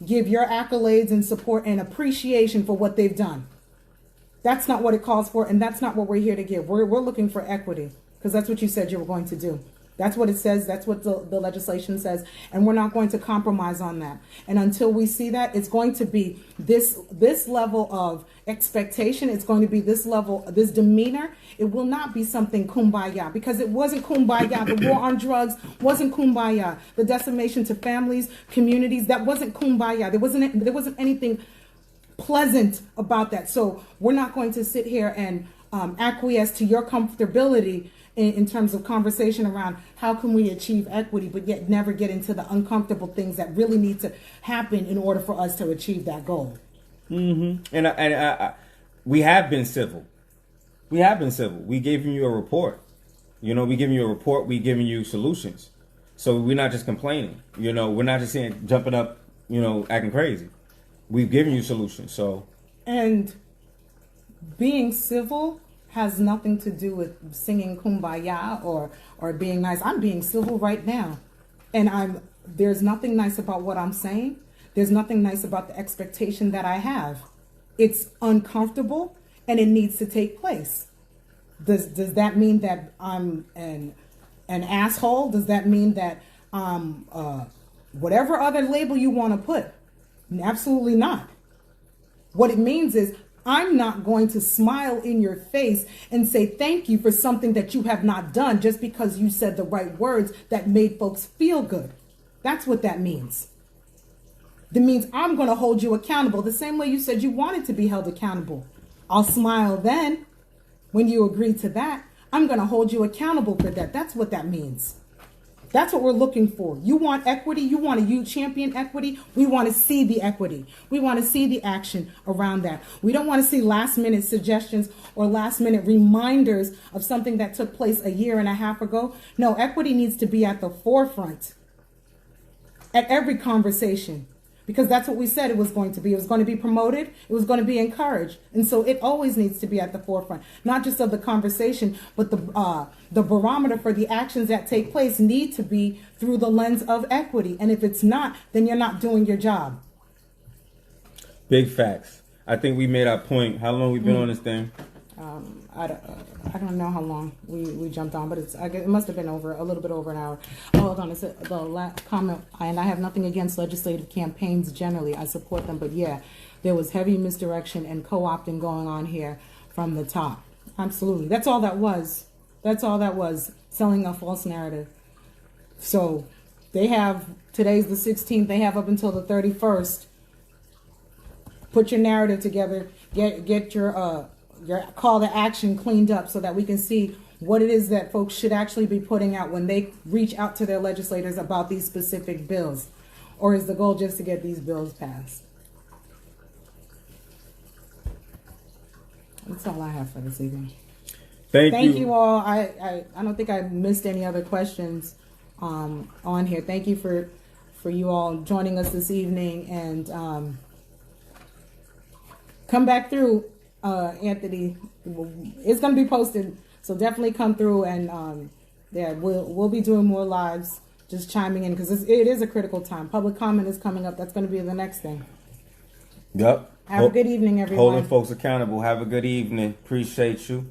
your accolades and support and appreciation for what they've done. That's not what it calls for, and that's not what we're here to give. We're looking for equity, because that's what you said you were going to do. That's what it says. That's what the legislation says. And we're not going to compromise on that. And until we see that, it's going to be this level of expectation. It's going to be this level, this demeanor. It will not be something kumbaya, because it wasn't kumbaya. The war on drugs wasn't kumbaya. The decimation to families, communities, that wasn't kumbaya. There wasn't anything pleasant about that. So we're not going to sit here and acquiesce to your comfortability in terms of conversation around how can we achieve equity, but yet never get into the uncomfortable things that really need to happen in order for us to achieve that goal. Mm-hmm. And we have been civil. We have been civil. We gave you a report. We giving you a report. We giving you solutions. So we're not just complaining. We're not just saying jumping up, acting crazy. We've given you solutions. So, and being civil has nothing to do with singing kumbaya or being nice. I'm being civil right now. And there's nothing nice about what I'm saying. There's nothing nice about the expectation that I have. It's uncomfortable and it needs to take place. Does that mean that I'm an asshole? Does that mean that whatever other label you want to put? Absolutely not. What it means is I'm not going to smile in your face and say thank you for something that you have not done just because you said the right words that made folks feel good. That's what that means. That means I'm going to hold you accountable the same way you said you wanted to be held accountable. I'll smile then when you agree to that. I'm going to hold you accountable for that. That's what that means. That's what we're looking for. You want equity? You champion equity? We want to see the equity. We want to see the action around that. We don't want to see last minute suggestions or last minute reminders of something that took place a year and a half ago. No, equity needs to be at the forefront at every conversation, because that's what we said it was going to be. It was going to be promoted. It was going to be encouraged. And so it always needs to be at the forefront, not just of the conversation, but the barometer for the actions that take place need to be through the lens of equity. And if it's not, then you're not doing your job. Big facts. I think we made our point. How long we been on this thing? I don't know how long we jumped on, but it must have been a little bit over an hour. Oh, hold on, it's the last comment, and I have nothing against legislative campaigns generally. I support them, but yeah, there was heavy misdirection and co-opting going on here from the top. Absolutely, that's all that was. That's all that was, selling a false narrative. So they have, today's the 16th, they have up until the 31st. Put your narrative together, get your call to action cleaned up so that we can see what it is that folks should actually be putting out when they reach out to their legislators about these specific bills. Or is the goal just to get these bills passed? That's all I have for this evening. Thank you all. I don't think I missed any other questions on here. Thank you for you all joining us this evening, and come back through. Anthony, it's going to be posted, so definitely come through, and yeah, we'll be doing more lives, just chiming in, because it is a critical time. Public comment is coming up. That's going to be the next thing. Yep. Have a good evening, everyone. Holding folks accountable. Have a good evening. Appreciate you.